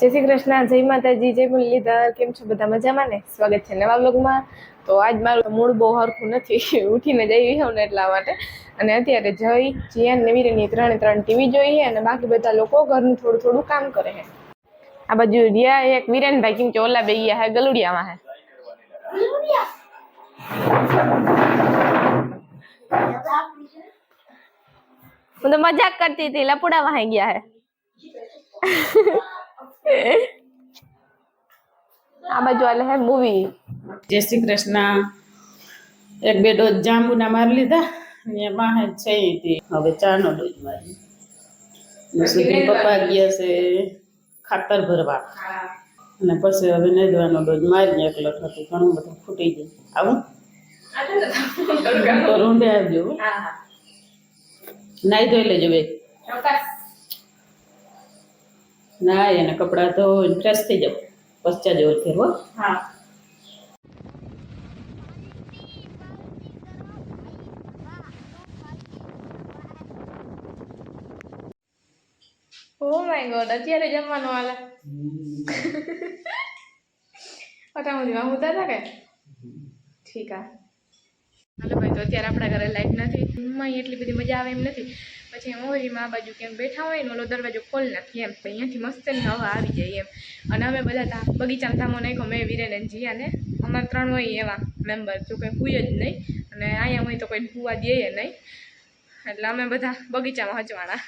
જય શ્રી કૃષ્ણ, જય માતાજી, જય મુરલીધર. કેમ છો બધા? મજામાં ને? સ્વાગત છે નવા વ્લોગમાં. તો આજ મારું મૂડ બહુ હરખું નથી, ઉઠીને જઈ હોઉં ને એટલા માટે. અને અત્યારે જઈ જીયાન ને વીરેની ત્રણ ટીવી જોઈએ અને બાકી બધા લોકો ઘરનું થોડું થોડું કામ કરે છે. આ બાજુ રિયા એક વીરેનભાઈ કેમ કે ઓલા બે ગયા હે ગલુડિયામાં હે. હું તો મજાક કરતી હતી, લપુડા વહાઈ ગયા હે. આ બાજુ આલે હે મૂવી. જય શ્રી કૃષ્ણ. એક બે ડોઝ જાંબુના મારી લીધા ને એમાં છે હવે ચાનો ડોઝ મારી. સુધી પપ્પા ગયા છે ખાતર ભરવા અને પછી હવે નેદવાનો ડોઝ મારી એકલો થતું ઘણું બધું ફૂટી જાય. આવું તો રૂંઢે આવજો. નાઈ ધોઈ લેજો બે. ના એને કપડાં તો ફ્રેશ થઈ જાવ પશ્ચા જેવો ફેરવો. હા. ઓ માય ગોડ, અત્યારે જમવાનું હાલે. અટામું હું હતા કે ઠીક આ. હાલો ભાઈ, તો અત્યારે આપણા ઘરે લાઈટ નથી. રૂમમાં એટલી બધી મજા આવે એમ નથી. પછી મોરીમાં આ બાજુ કેમ બેઠા હોય ને ઓલો દરવાજો ખોલી નાખીએ એમ, અહીંયાથી મસ્ત હવા આવી જાય એમ. અને અમે બધા બગીચામાં ધામો નાખ્યો, મેં વીરેન જીયાને. અમારે 3 હોય એવા મેમ્બર, જો કંઈ હુઈ જ નહીં. અને અહીંયા હોય તો કોઈ હુવા દે નહીં, એટલે અમે બધા બગીચામાં હચવાના.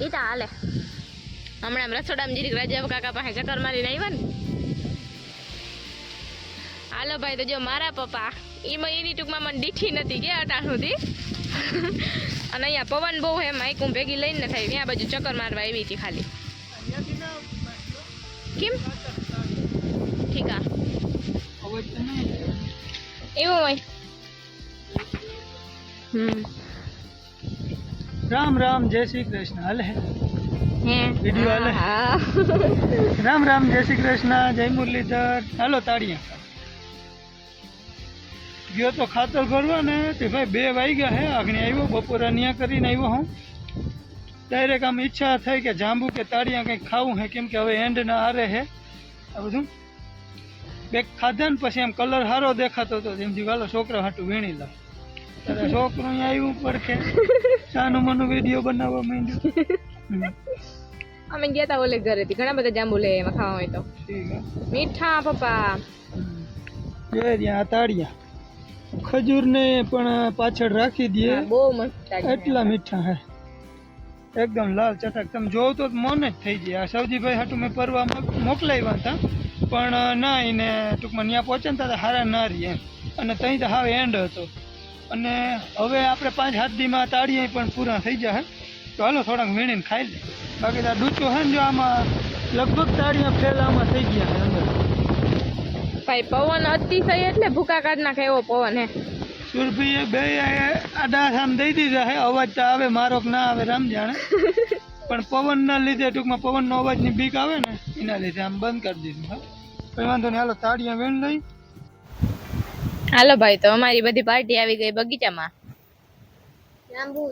એ તો હાલે. હમણાં રસોડામાં જીરીક રાજા કાકા પાસે ચક્કર મારીને આવ્યા ને. હાલો ભાઈ, તો જો મારા પપ્પા એની ટૂંકમાં મને દીઠી નથી કે અટાણ સુધી. અને અહીંયા પવન બહુ હે, માઇક હું ભેગી લઈને થાય ત્યાં બાજુ ચક્કર મારવા આવી હતી ખાલી. કેમ ઠીક આ એવું હોય. राम राम जय श्री कृष्ण हाले वीडियो हाले हाँ। राम राम जय श्री कृष्ण जय मुरलीधर हालो ताड़िया गयो तो खातर भरवा ने ते भाई 2 वाग्या है आगणी आव्यो बपोरा निया करीने आव्यो हूँ डायरेक्ट आम इच्छा थई के जांबू के ताड़िया कंईक खावुं है केम के हवे एंड ना हारे है आ बधुं बेग खाधा ने पछी आम कलर हारो देखातो तो जेमथी वालो छोकरा हाटू वीणी ला ત્યારે છોકરું આવ્યું પડખે સાનું મનું વિડીયો બનાવવા માંડ્યું. અમે ગયા તા ઓલે ઘરેથી ઘણા બધા જાંબુ લે એમાં ખાવા હોય તો મીઠા પપ્પા જોઈ રહ્યા તાળિયા ખજૂર ને પણ પાછળ રાખી દે બહુ મસ્ત એટલા મીઠા હે એકદમ લાલ ચટક તમે જોવ તો મન જ થઈ જાય. આ સૌજીભાઈ હાટું મેં પરવા મોકલાવ્યા હતા પણ ના એને ટૂંકમાં ત્યાં પહોંચતા હારા ના રહી એમ અને ત્યાં તો હાવ એન્ડ હતો અને હવે આપણે 5-7 દીમાં તાળીએ પણ પૂરા થઈ જાય તો હાલો થોડાક વીણીને ખાઈ લે. બાકી આ ડૂચો હે ને જો આમાં લગભગ તાળીયા ફેલામાં થઈ ગયા છે અંદર. ભાઈ પવન અતિશય એટલે ભૂકા કાઢ નાખે એવો પવન હે. સુરભીએ બે આડા આમ દઈ દીધા હે અવાજ તો આવે મારો કે ના આવે રામ જાણે પણ પવનના લીધે ટૂંકમાં પવનનો અવાજની બીક આવે ને એના લીધે આમ બંધ કરી દીધું. હા કંઈ વાંધો નહીં હાલો તાળીયા વીણ લઈ. હાલો ભાઈ, તો અમારી બધી પાર્ટી આવી ગઈ બગીચામાં. જાંબુ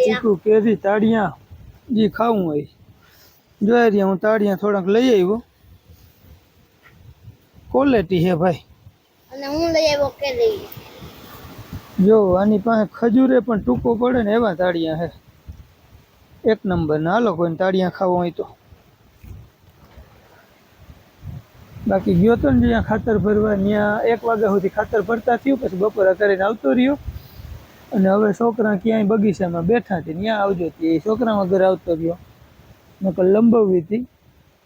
ચીકુ કેરી તાળિયા જે ખાવું હોય જોઈ રહ્યા હું તાળિયા થોડાક લઈ આવ્યો ક્વોલિટી હે ભાઈ અને હું લઈ આવ્યો કેરી. જો આની પાસે ખજૂરે પણ ટૂંકો પડે ને એવા તાળિયા હે એક નંબર ના. હાલો કોઈને તાળિયા ખાવું હોય તો. બાકી ગયો તો ને જ્યાં ખાતર ભરવા ત્યાં 1 વાગ્યા સુધી ખાતર ભરતા થયું પછી બપોરા કરીને આવતો રહ્યો અને હવે છોકરા ક્યાંય બગીચામાં બેઠા હતી ત્યાં આવજો એ છોકરા વગર આવતો રહ્યો નકર લંબાવી હતી.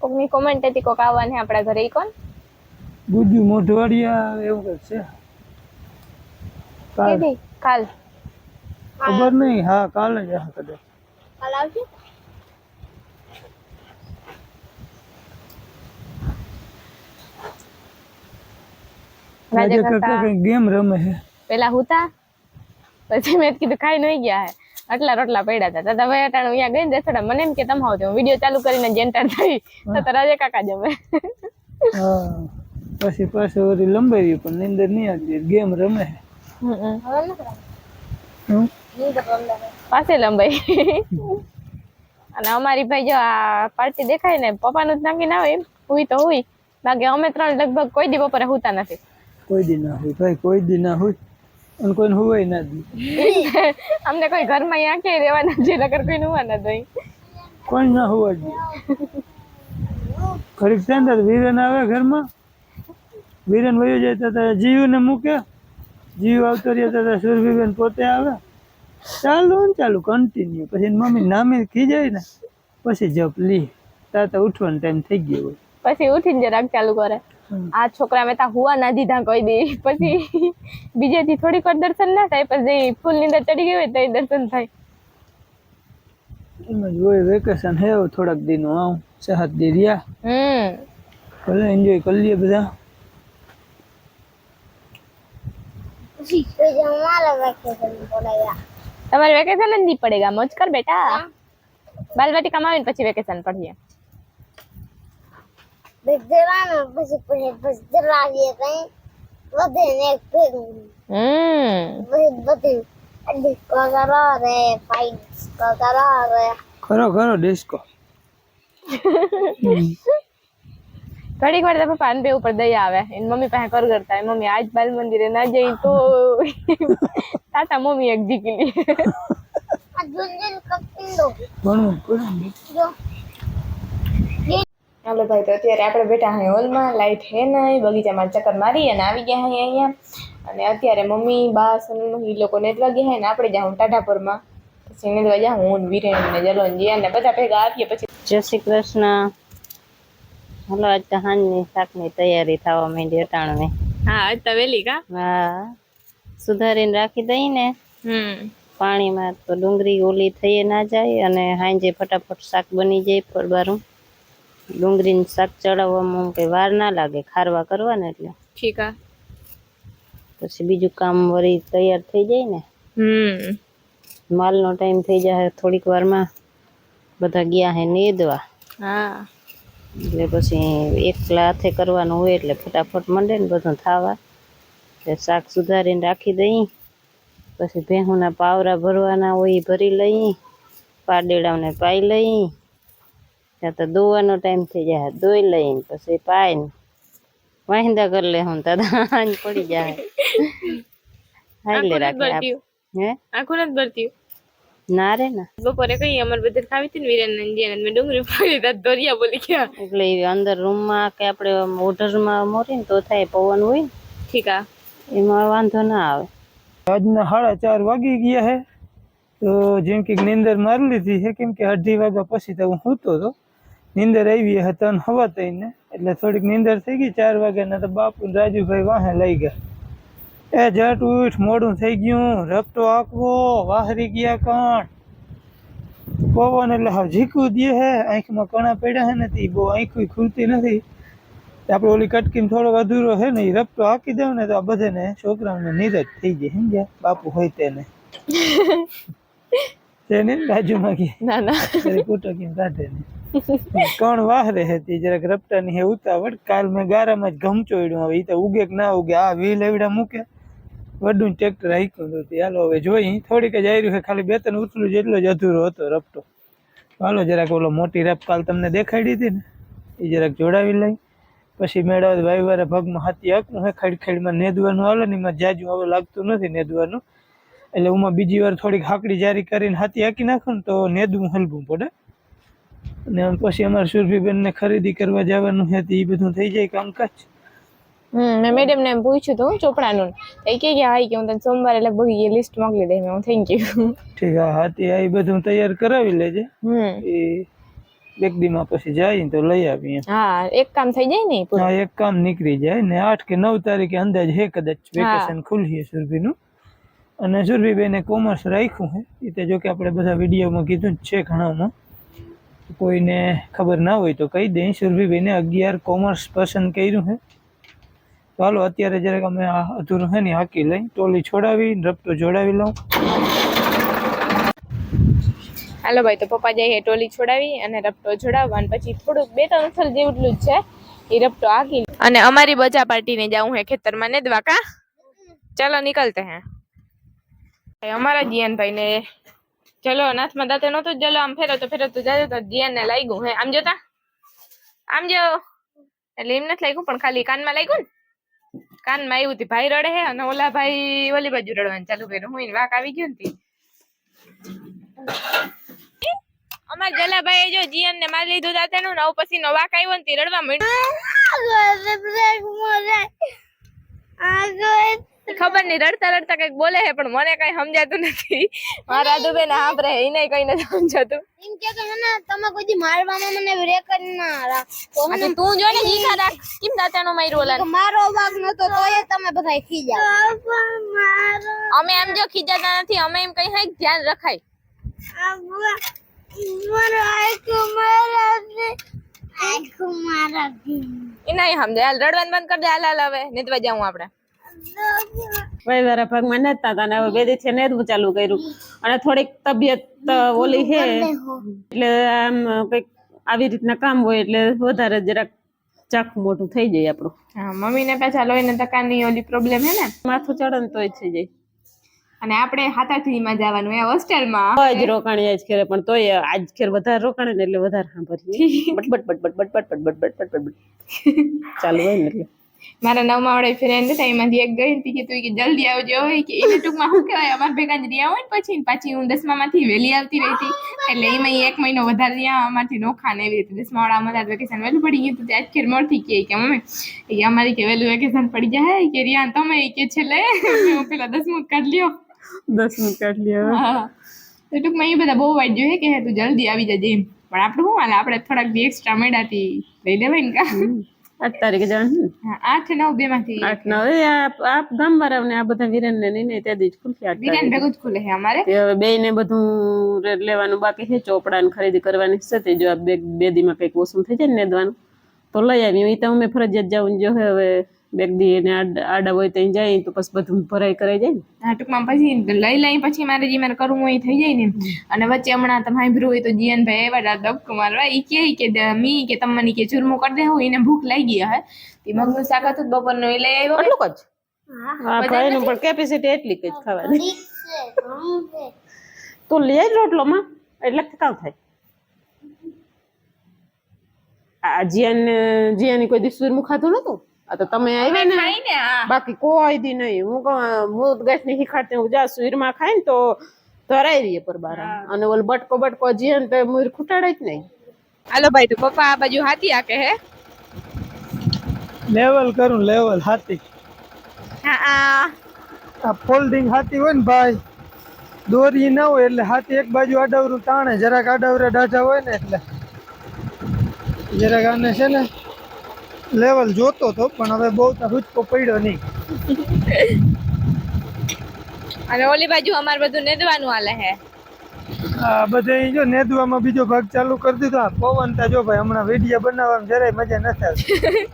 કોકની કોમેન્ટ હતી કોક આવવાની આપણા ઘરે. ઈ કોણ? ગુજુ મોઢવાડિયા એવું કંઈક છે. કાલ ખબર નહીં. હા કાલે જ હા કદાચ કાલ આવશે. રાજા કાકા કઈ ગેમ રમે છે પેલા હુતા પછી મેં કીધું ખાઈ નહીં ગયા હે આટલા રોટલા પડ્યા હતા દાદા ભાઈ અટાણું અહીંયા ગઈ ને દેસડા મને એમ કે તમે આવો તો વિડીયો ચાલુ કરીને જેન્ટર થઈ તો રાજે કાકા જમે હા પછી પાછું વળી લંબાઈ પણ નીંદર નહીં આવતી ગેમ રમે પાસે લંબાઈ અને અમારી ભાઈ જો આ પાર્ટી દેખાય ને પપ્પાનું જ નાખી ના હોય એમ હુઈ તો હુઈ બાકી અમે ત્રણ લગભગ કોઈ દી બપોરે હુતા નથી કોઈ દી ના હોય ભાઈ કોઈ દી ના હોય અને કોઈને હુવાય ના દી અમને કોઈ ઘરમાં આંખે રહેવાના છે નકર કોઈ હુવા ના દઈ કોઈ ના હોવા દે ઘડીક ચાંદર વીરન આવે ઘરમાં વીરન વયો જાય તો જીવને મૂકે જીવ આવતો રહ્યા તો સુરભીબેન પોતે આવે ચાલુ કન્ટિન્યુ પછી એની મમ્મી નામે ખીજાય ને પછી જપ લી તાતા ઉઠવાનો ટાઈમ થઈ ગયો હોય પછી ઉઠીને જરાક ચાલુ કરે આ છોકરા મેં તા હુવા ના દીધા કોઈ દી પછી બીજેથી થોડીક વાર દર્શન ના થાય પછી ફૂલ ની અંદર ચડી ગઈ હોય તો દર્શન થાય એમ જ હોય વેકેશન હે થોડાક દિનો આવું 7 દી રહ્યા ભલે એન્જોય કરી લઈએ બધા हमारा वैकेशन पड़ेगा તમારે વેકેશન જ નહીં પડેગા મોજ કર બેટા બાલ વાટિકા માં આવીને પછી વેકેશન પડીએ जरा ना बस जरा ये कहीं વધે ને એક ભેગું બધે ડિસ્કો કરો રે ફાઇટ્સ કરો રે ખરો ડિસ્કો ઘડીક વાર તો પપ્પા ને ઉપર દયા આવે એની મમ્મી પાસે કર કરતા હોય મમ્મી આજ બાલ મંદિરે ના જઈ તો તાતા મમ્મી એક જીકી લી આ જુંજન કપિંગ દો ભણવું જો હાલો ભાઈ તો અત્યારે આપણે બેઠા હે હોલમાં લાઈટ હે નહીં બગીચામાં ચક્કર મારી અને આવી ગયા હે અહીંયા અને અત્યારે મમ્મી બા સનુ એ લોકો નેદવા ગયા હે ને આપણે જાઉં ટાઢાપુરમાં પછી નેદવા જાઉં હું વિરેન ને જલોન જીયા ને બધા ભેગા આવીએ પછી જય શ્રી કૃષ્ણ હાલો આજ તો સાંજની શાકની તૈયારી થવા માંડી અટાણું હા આજ તો વેલી કા હા સુધારીને રાખી દઈ ને પાણીમાં તો ડુંગળી ઓલી થઈ ના જાય અને સાંજે ફટાફટ શાક બની જાય ફરબારું ડુંગળીનું શાક ચડાવવામાં કઈ વાર ના લાગે ખારવા કરવાને એટલે ઠીક આ પછી બીજું કામ વળી તૈયાર થઈ જાય ને માલનો ટાઈમ થઈ જાય થોડીક વારમાં બધા ગયા હે નેદવા હા એટલે પછી એકલા હાથે કરવાનું હોય એટલે ફટાફટ મંડે ને બધું થાવા એટલે શાક સુધારીને રાખી દઈ પછી ભેહુંના પાવરા ભરવાના હોય એ ભરી લઈ પાડેડાને પાઈ લઈ ત્યાં તો દોવાનો ટાઈમ થઈ જાય દોઈ લઈને પછી પાઈને વાહિંદા કરી લે હું દાદા પડી જાય હાલે રાખે હે આખું નથી ભરતી ના રે ના બપોરે કઈ અમારે બધે ખાવી હતી ને વિરેન ને મેં ડુંગળી ફોડી તા દરિયા બોલી ગયા એટલે અંદર રૂમમાં કે આપણે ઓઢરમાં મોરીને તો થાય પવન હોય ને ઠીક આ એમાં વાંધો ના આવે આજના 4:30 વાગી ગયા હે તો જેમ કે નીંદર મારી લીધી છે કેમ કે 2:30 વાગ્યા પછી તો હું સૂતો હતો નીંદર આવી હતા ને હવા થઈને એટલે થોડીક નીંદર થઈ ગઈ 4 વાગ્યાના તો બાપુ ને રાજુભાઈ વાહે લઈ ગયા એ જટ ઉઠ મોડું થઈ ગયું રપટો આંકવો વાહરી ગયા કણ પવન એટલે હવે ઝીકું દે હે આંખમાં કણા પડ્યા હે ને તે બહુ આંખું ખુલતી નથી આપણે ઓલી કટકીમાં થોડોક અધૂરો હે ને એ રપટો આંકી દઉં ને તો આ બધાને છોકરાઓને નીરજ થઈ જાય સમજ્યા બાપુ હોય તેને તેને બાજુમાં કે ના ના કૂટો કેમ કાઢે ને કણ વાહરે હતી જરાક રપટાની હે ઉતાવળ કાલ મેં ગારામાં જ ઘમચોડ્યું હવે એ તો ઉગે કે ના ઉગે આ વ્હીલ એવડા મૂકે વડું ટ્રેક્ટર હાઈકું હતું હાલો હવે જોઈ થોડીક જ આવ્યું છે ખાલી 2-3 ઉથલું જેટલો જ અધૂરો હતો રપટો હાલો જરાક ઓલો મોટી રપ કાલ તમને દેખાડી હતી ને એ જરાક જોડાવી લઈ પછી મેળાવત વાયવારે ભાગમાં હાથી હાકવું હે ખડખેડમાં નેદવાનું હાલે ને એમાં જાજુ હવે લાગતું નથી નેદવાનું એટલે હું બીજી વાર થોડીક હાકડી જારી કરીને હાથી હાકી નાખું ને તો નેદવું હલવું પડે અને પછી અમારે સુરભીબેનને ખરીદી કરવા જવાનું છે એ બધું થઈ જાય કામકાજ મેં મેડમ ને પૂછ્યું હતું ચોપડાનું એ કે હા કે હું તને સોમવારે લગભગ એ લિસ્ટ મોકલી દે હું થેન્ક યુ ઠીક હાથી આ બધું તૈયાર કરાવી લેજે એ એક દીમાં પછી જાય તો લઈ આવીએ હા એક કામ થઈ જાય ને હા એક કામ નીકળી જાય ને 8 કે 9 તારીખે અંદાજ હે કદાચ વેકેશન ખુલ્લી સુરભીનું અને સુરભીબેને કોમર્સ રાખ્યું છે એ તો જો કે આપણે બધા વિડીયોમાં કીધું જ છે ઘણામાં કોઈને ખબર ના હોય તો કહી દઈ સુરભીબેને 11 કોમર્સ પસંદ કર્યું છે તો હાલો અત્યારે જરાક અમે અધૂરું છે ને હાકી લઈ ટોલી છોડાવી રપટો જોડાવી લઉં હાલો ભાઈ તો પપ્પા જાય ટોલી છોડાવી અને રપટો જોડાવવા અને પછી થોડુંક 2-3 થલ જેટલું જ છે એ રપટો આકી અને અમારી બચા પાર્ટીને જાવું હે ખેતરમાં ને દવા કા ચલો નીકળતે હે અમારા જીયાન ભાઈ ને ચલો નાથમાં દાંતે નહોતું ચલો આમ ફેરવતો જાય તો જીયાન ને લાગ્યું હે આમ જોતા આમ જો એટલે એમ નથી લાગ્યું પણ ખાલી કાનમાં લાગ્યું ને કાનમાં આવ્યું હતી ભાઈ રડે હે અને ઓલા ભાઈ ઓલી બાજુ રડવાનું ચાલુ કર્યું હું વાક આવી ગયું ને અમાર જલાભાઈ જો જીયન ને મારી લીધું દાંતેનું ને પછી નો વાક આવ્યો ને રડવા માંડ્યું ખબર નહીં રડતા કઈક બોલે હે પણ મને કઈ સમજાતું નથી મારા દુબેન સાંભળે એને કઈ નથી સમજાતું એમ કે મને તમે કોઈ દી મારવામાં મને બ્રેક ના રાખો અને તું જો ને જીકા રાખ કેમ દાંતેનો માર્યો ઓલા મારો વાગ નતો તોય તમે બધા ખીજાવ અમે એમ જો ખીજાતા નથી અમે એમ કઈ હે ધ્યાન રખાય એના સમજે હાલ રડવાનું બંધ કરી દે હાલ હવે નેતવા જાઉં આપણે વહીવારા ભાગમાં નતા હતા ને હવે 2 દિવસે નેદવું ચાલુ કર્યું અને થોડીક તબિયત ઓલી છે એટલે આમ કઈક આવી રીતના કામ હોય એટલે વધારે જરાક ચાખું મોટું થઈ જાય આપણું હા મમ્મી ને પાછા લોહીના તકાની ઓલી પ્રોબ્લેમ હે ને માથું ચડે ને તોય થઈ જાય અને આપણે 7-8 માં જવાનું એ હોસ્ટેલમાં જ રોકાણી આજ ખેરે પણ તોય આજ ખેર વધારે રોકાણે ને એટલે વધારે સાંભળીએ બટ ચાલુ હોય ને એટલે મારા 9મા વાળા ફ્રેન્ડ હતા એમાંથી એક ગઈ હતી કે તું કે જલ્દી આવજો હોય કે એને ટૂંકમાં શું કહેવાય અમાર ભેગા જ રહ્યા હોય ને પાછી હું 10મા માંથી વહેલી આવતી રહી હતી એટલે એમાં 1 મહિનો વધારે રહ્યા અમારથી નોખા ને એવી રીતે 10મા વાળા અમારા વેકેશન વહેલું પડી ગયું તો આજ ખેર મળતી કે મમ્મી એ અમારી કે વહેલું વેકેશન પડી જાય કે રિયા તમે કે છેલ્લે પેલા 10મું કાઢ લ્યો 10મું કાઢ લ્યો હા તો ટૂંકમાં એ બધા બહુ વાટ જોઈએ કે તું જલ્દી આવી જજે એમ પણ આપણે શું હાલ આપણે થોડાક દી એક્સ્ટ્રા મળ્યાથી લઈ લેવાય ને કા 8 તારીખે જવાનું 8-9 બે માંથી 8-9 આપ ગામ વાળાને આ બધા વિરેન ને નહીં તે દી ખુલશે 8 વિરેન ભેગું જ ખુલે છે અમારે હવે બે ને બધું લેવાનું બાકી છે ચોપડા ને ખરીદી કરવાની છે તે જો બે દી માં કઈક ઓછું થઈ જાય ને નેદવાનું તો લઈ આવી એ તો અમે ફરજિયાત જાવું જો હવે બેગ દી ને આડા હોય ત્યાં જાય તો પછી બધું ભરાઈ કરાઈ જાય ને હા ટૂંકમાં પછી લઈ પછી મારે જે મારે કરવું હોય થઈ જાય ને અને વચ્ચે હમણાં તમે સાંભળ્યું હોય તો જીયન ભાઈ એવા દબકો મારવા એ કે મી કે તમને કે ચૂરમું કરી દે હોય એને ભૂખ લાગી હે તે મગનું શાક હતું બપોરનું એ લઈ આવ્યો એટલું જ હા ભાઈ નું પણ કેપેસિટી એટલી જ ખાવાની તો લઈ આવી રોટલોમાં એટલે કામ થાય આ જીયાની કોઈ દિવસ ચૂરમું ખાધું નતું આ તો તમે આવ્યા ને બાકી કોઈ દી નહીં હું ગેસ ની શીખાડતી હું જા સુરમાં ખાય ને તો ધરાઈ રહીએ પર બાર અને ઓલ બટકો જીયન તો મુર ખૂટાડે જ નહીં હાલો ભાઈ તો પપ્પા આ બાજુ હાથી આકે હે લેવલ કરું લેવલ હાથી હા આ ફોલ્ડિંગ હાથી હોય ને ભાઈ દોરી ના હોય એટલે હાથી એક બાજુ આડવરું તાણે જરાક આડવરે ડાઢા હોય ને એટલે જરાક આને છે ને લેવલ જોતો તો પણ હવે બહુ હુચકો પડ્યો નહીં અને ઓલી બાજુ અમાર બધું નેદવાનું હાલે હે આ બધે જો નેદવામાં બીજો ભાગ ચાલુ કરી દીધો આ પવન તા જો ભાઈ હમણાં વિડીયો બનાવવામાં જરાય મજા નથી આવતી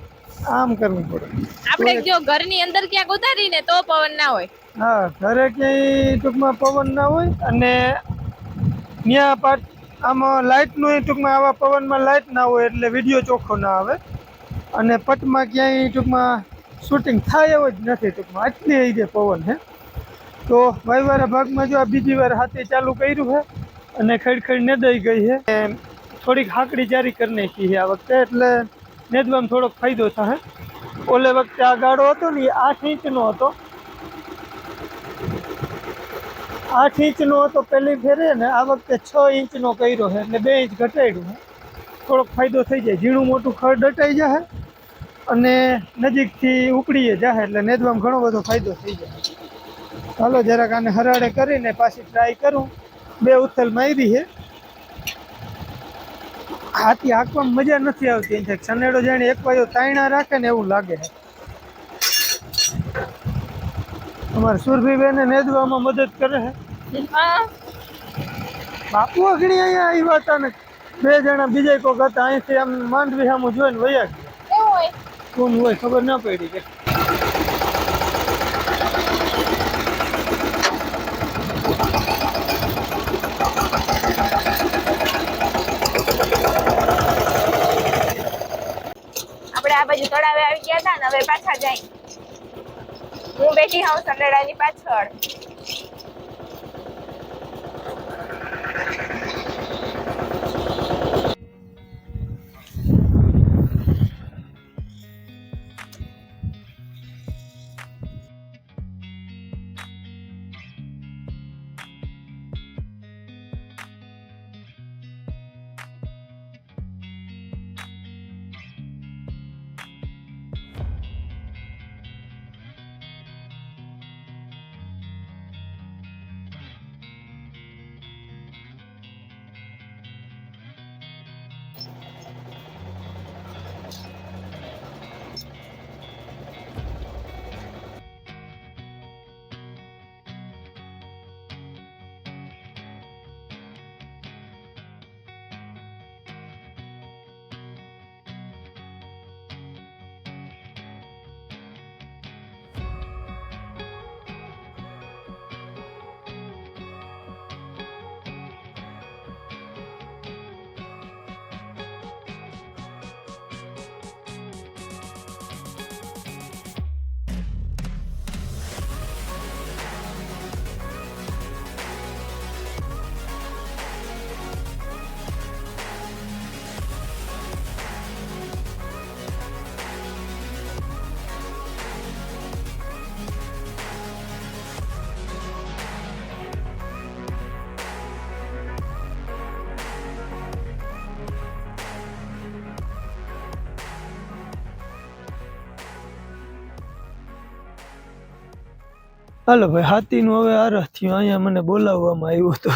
આમ કરવું પડે આપણે જો ઘરની અંદર ક્યાંક ઉતારીને તો પવન ના હોય હા ઘરે ક્યાંય ટૂંકમાં પવન ના હોય અને ત્યાં પાટ આમાં લાઇટનું ટૂંકમાં આવા પવનમાં લાઇટ ના હોય એટલે વિડીયો ચોખ્ખો ના આવે અને પટમાં ક્યાંય ટૂંકમાં શૂટિંગ થાય એવો જ નથી ટૂંકમાં આટલી રીતે પવન છે તો વાયવાળા ભાગમાં જો આ બીજી વાર હાથે ચાલુ કર્યું છે અને ખડખડ નેદાઈ ગઈ છે થોડીક હાકડી જારી કરી નાખી છે આ વખતે એટલે નેદવામાં થોડોક ફાયદો થાય ઓલે વખતે આ ગાળો હતો ને એ 8 ઇંચનો હતો 8 ઇંચનો હતો પહેલી ફેરે ને આ વખતે 6 ઇંચનો કર્યો છે એટલે 2 ઇંચ ઘટાડ્યું છે થોડોક ફાયદો થઈ જાય ઝીણું મોટું ખડ દટાઈ જાય અને નજીકથી ઉપડીએ જાય એટલે નેદવામાં ઘણો બધો ફાયદો થઈ જાય ચાલો જરાક આને હરાડે કરીને પાછી ટ્રાય કરું 2 ઉથલ મારી છે હાથી હાંકવામાં મજા નથી આવતી સનેડો જાણે એક બાજુ તાયણા રાખે ને એવું લાગે છે અમારે સુરભીબેને નેદવામાં મદદ કરે છે બાપુ અગણી અહીંયા આવ્યા હતા ને 2 જણા બીજા કોક હતા અહીંથી આમ માંડવી સામું જોઈને વયા ગયા કોણ હોય ખબર ના પડી કે આપણે આ બાજુ તળાવે આવી ગયા હતા ને હવે પાછા જાય. હું બેઠી હોઉં સંડેડાની પાછળ. હાલો ભાઈ, હાથીનું હવે આરસ થયું. અહીંયા મને બોલાવવામાં આવ્યો હતો.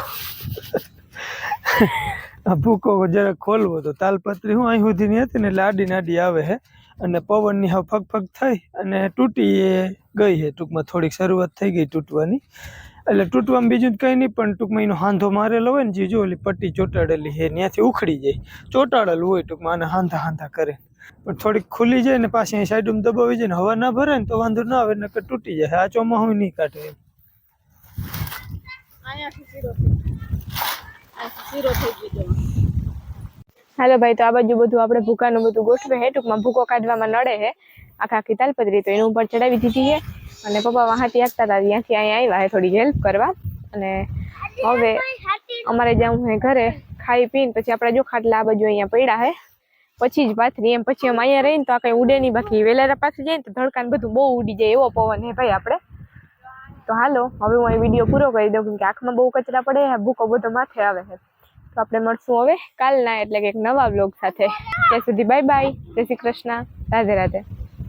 આ ભૂકો જરાક ખોલવો હતો. તાલપત્રી હું અહીં સુધીની હતી ને એટલે આડી નાડી આવે છે અને પવનની હવે ફગફગ થઈ અને તૂટી ગઈ છે. ટૂંકમાં થોડીક શરૂઆત થઈ ગઈ તૂટવાની. એટલે તૂટવામાં બીજું કંઈ નહીં, પણ ટૂંકમાં એનો હાંધો મારેલો હોય ને, જે જો ઓલી પટ્ટી ચોંટાડેલી છે ત્યાંથી ઉખડી જાય. ચોંટાડેલું હોય ટૂંકમાં આને હાંધા હાંધા કરે, પણ થોડીક ખુલ્લી જાય ને પાછી અહીં સાઈડમાં દબાવી જાય ને હવા ના ભરાય ને તો વાંધો ના આવે, નકર તૂટી જાય. આ ચોમાસું નહીં કાઢે એમ. હાલો ભાઈ, તો આ બાજુ બધું આપણે ભૂકાનું બધું ગોઠવે છે. ટૂંકમાં ભૂકો કાઢવામાં નડે છે આખી તાલપત્રી, તો એનું ઉપર ચડાવી દીધી છે. અને પપ્પા વાહાથી આપતા હતા, ત્યાંથી અહીંયા આવ્યા છે થોડી હેલ્પ કરવા. અને હવે અમારે જવું છે ઘરે. ખાઈ પીને પછી આપણે જો ખાટલા આ બાજુ અહીંયા પડ્યા છે, પછી જ પાથરી એમ. પછી અમે અહીંયા રહીને તો આ કંઈ ઉડે નહીં, બાકી વેલેરા પાથરી જાય ને તો ધડકાને બધું બહુ ઉડી જાય, એવો પવન છે ભાઈ આપણે. તો હાલો હવે હું અહીં વિડીયો પૂરો કરી દઉં, કેમ કે આંખમાં બહુ કચરા પડે, ભૂકો બધો માથે આવે છે. તો આપણે મળશું હવે કાલના એટલે કે એક નવા વ્લોગ સાથે. ત્યાં સુધી બાય બાય, જય શ્રી કૃષ્ણ, રાધે રાધે.